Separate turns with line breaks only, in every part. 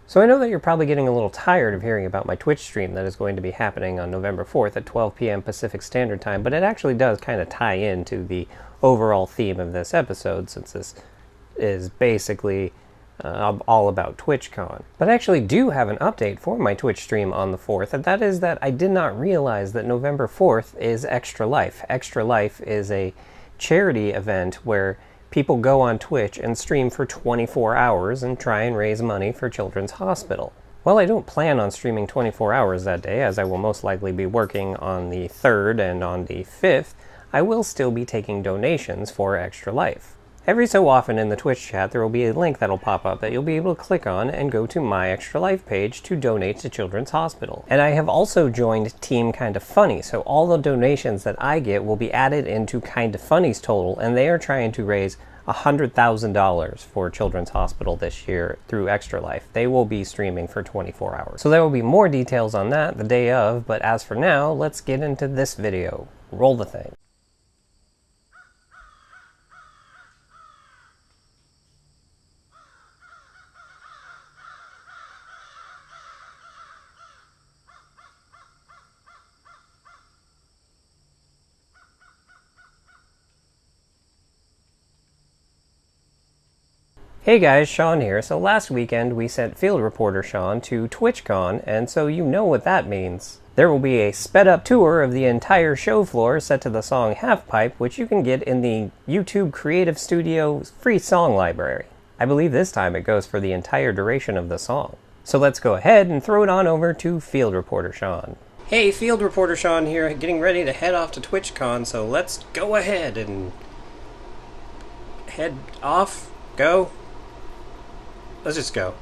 So I know that you're probably getting a little tired of hearing about my Twitch stream that is going to be happening on November 4th at 12 p.m. Pacific Standard Time, but it actually does kind of tie into the overall theme of this episode, since this is basically all about TwitchCon. But I actually do have an update for my Twitch stream on the 4th, and that is that I did not realize that November 4th is Extra Life. Extra Life is a charity event where people go on Twitch and stream for 24 hours and try and raise money for Children's Hospital. While I don't plan on streaming 24 hours that day, as I will most likely be working on the 3rd and on the 5th, I will still be taking donations for Extra Life. Every so often in the Twitch chat there will be a link that'll pop up that you'll be able to click on and go to my Extra Life page to donate to Children's Hospital. And I have also joined Team Kinda Funny, so all the donations that I get will be added into Kinda Funny's total, and they are trying to raise $100,000 for Children's Hospital this year through Extra Life. They will be streaming for 24 hours. So there will be more details on that the day of, but as for now, let's get into this video. Roll the thing. Hey guys, Sean here. So last weekend we sent field reporter Sean to TwitchCon, and so you know what that means. There will be a sped-up tour of the entire show floor set to the song Half Pipe, which you can get in the YouTube Creative Studio free song library. I believe this time it goes for the entire duration of the song. So let's go ahead and throw it on over to field reporter Sean. Hey, field reporter Sean here, getting ready to head off to TwitchCon, so let's go ahead and head off, go. Let's just go.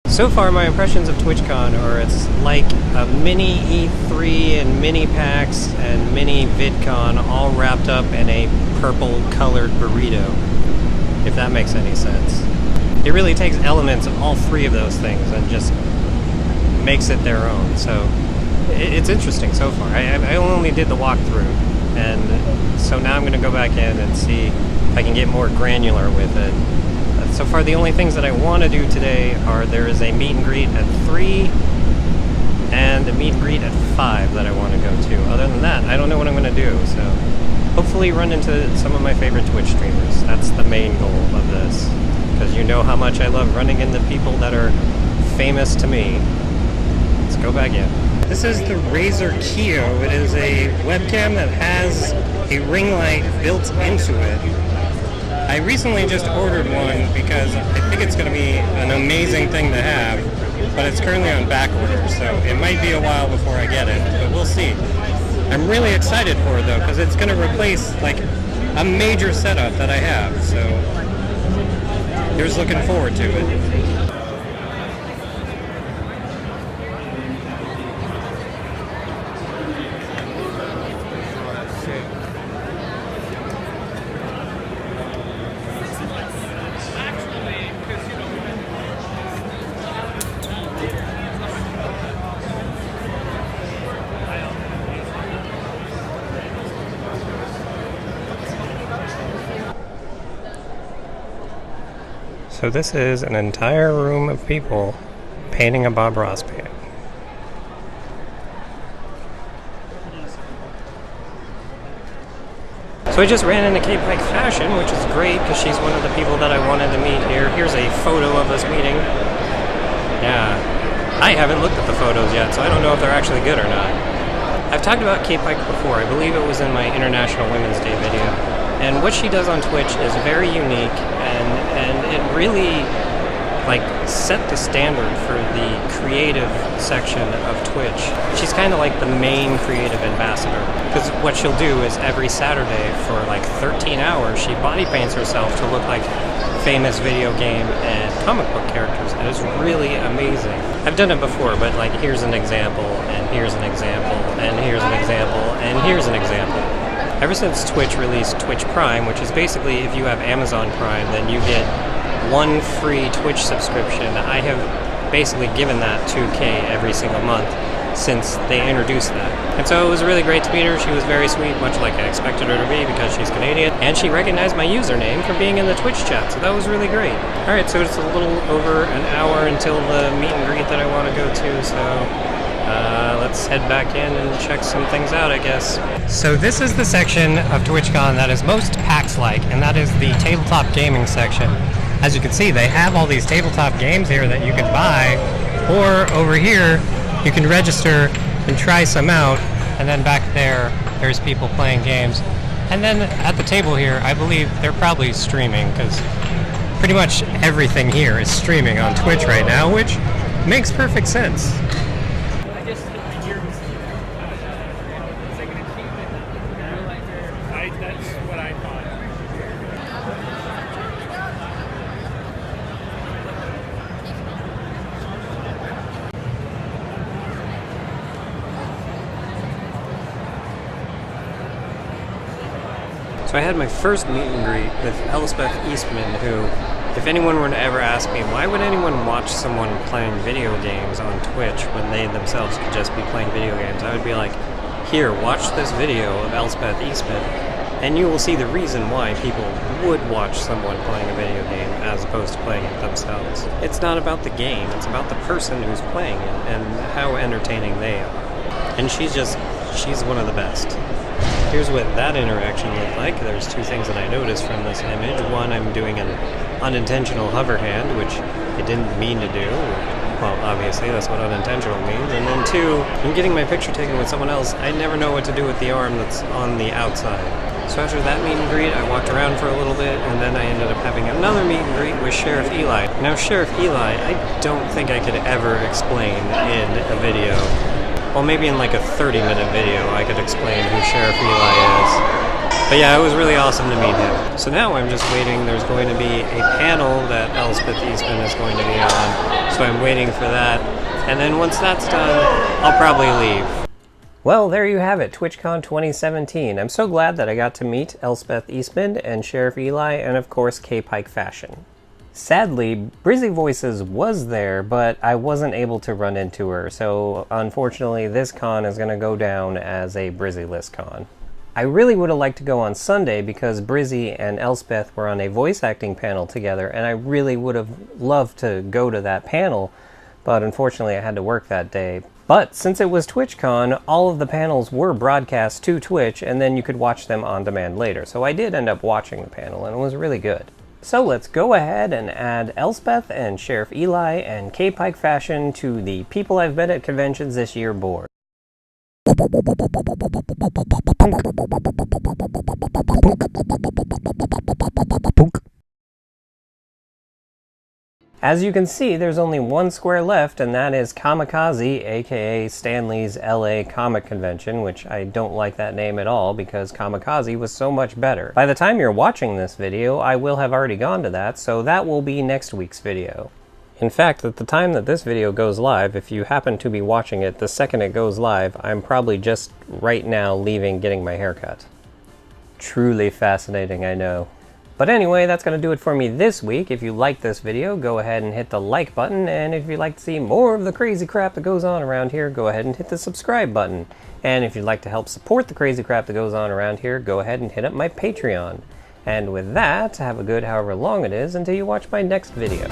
So far, my impressions of TwitchCon are it's like a mini E3 and mini PAX and mini VidCon all wrapped up in a purple-colored burrito, if that makes any sense. It really takes elements of all three of those things and just makes it their own, so it's interesting so far. I only did the walkthrough, and so now I'm going to go back in and see if I can get more granular with it. So far, the only things that I want to do today are there is a meet and greet at 3 and a meet and greet at 5 that I want to go to. Other than that, I don't know what I'm going to do, so hopefully run into some of my favorite Twitch streamers. That's the main goal of this, because you know how much I love running into people that are famous to me. Let's go back in. This is the Razer Kiyo. It is a webcam that has a ring light built into it. I recently just ordered one because I think it's going to be an amazing thing to have, but it's currently on back order, so it might be a while before I get it, but we'll see. I'm really excited for it though, because it's going to replace like a major setup that I have, so here's looking forward to it. So this is an entire room of people painting a Bob Ross painting. So I just ran into Kate Pike Fashion, which is great because she's one of the people that I wanted to meet here. Here's a photo of us meeting. Yeah, I haven't looked at the photos yet, so I don't know if they're actually good or not. I've talked about Kate Pike before. I believe it was in my International Women's Day video. And what she does on Twitch is very unique, and it really like set the standard for the creative section of Twitch. She's kind of like the main creative ambassador, because what she'll do is every Saturday for like 13 hours she body paints herself to look like famous video game and comic book characters, and it's really amazing. I've done it before, but like here's an example, and here's an example, and here's an example, and here's an example. Ever since Twitch released Twitch Prime, which is basically if you have Amazon Prime, then you get one free Twitch subscription. I have basically given that to Kay every single month since they introduced that. And so it was really great to meet her. She was very sweet, much like I expected her to be because she's Canadian. And she recognized my username from being in the Twitch chat, so that was really great. Alright, so it's a little over an hour until the meet and greet that I want to go to, so let's head back in and check some things out, I guess. So this is the section of TwitchCon that is most PAX-like, and that is the tabletop gaming section. As you can see, they have all these tabletop games here that you can buy, or over here, you can register and try some out, and then back there's people playing games. And then at the table here, I believe they're probably streaming, because pretty much everything here is streaming on Twitch right now, which makes perfect sense. So I had my first meet and greet with Elspeth Eastman, who, if anyone were to ever ask me, why would anyone watch someone playing video games on Twitch when they themselves could just be playing video games, I would be like, here, watch this video of Elspeth Eastman, and you will see the reason why people would watch someone playing a video game as opposed to playing it themselves. It's not about the game, it's about the person who's playing it and how entertaining they are. And she's one of the best. Here's what that interaction looked like. There's two things that I noticed from this image. One, I'm doing an unintentional hover hand, which I didn't mean to do. Well, obviously, that's what unintentional means. And then two, I'm getting my picture taken with someone else. I never know what to do with the arm that's on the outside. So after that meet and greet, I walked around for a little bit, and then I ended up having another meet and greet with Sheriff Eli. Now, Sheriff Eli, I don't think I could ever explain in a video. Well, maybe in like a 30-minute video I could explain who Sheriff Eli is. But yeah, it was really awesome to meet him. So now I'm just waiting. There's going to be a panel that Elspeth Eastman is going to be on. So I'm waiting for that. And then once that's done, I'll probably leave. Well, there you have it, TwitchCon 2017. I'm so glad that I got to meet Elspeth Eastman and Sheriff Eli and of course Kay Pike Fashion. Sadly, Brizzy Voices was there, but I wasn't able to run into her, so unfortunately this con is going to go down as a Brizzy-less con. I really would have liked to go on Sunday because Brizzy and Elspeth were on a voice acting panel together, and I really would have loved to go to that panel, but unfortunately I had to work that day. But since it was TwitchCon, all of the panels were broadcast to Twitch, and then you could watch them on demand later. So I did end up watching the panel, and it was really good. So let's go ahead and add Elspeth and Sheriff Eli and K-Pike Fashion to the People I've Met at Conventions This Year board. As you can see, there's only one square left, and that is Kamikaze, aka Stanley's LA Comic Convention, which I don't like that name at all because Kamikaze was so much better. By the time you're watching this video, I will have already gone to that, so that will be next week's video. In fact, at the time that this video goes live, if you happen to be watching it the second it goes live, I'm probably just right now leaving getting my hair cut. Truly fascinating, I know. But anyway, that's going to do it for me this week. If you liked this video, go ahead and hit the like button, and if you'd like to see more of the crazy crap that goes on around here, go ahead and hit the subscribe button. And if you'd like to help support the crazy crap that goes on around here, go ahead and hit up my Patreon. And with that, have a good however long it is until you watch my next video.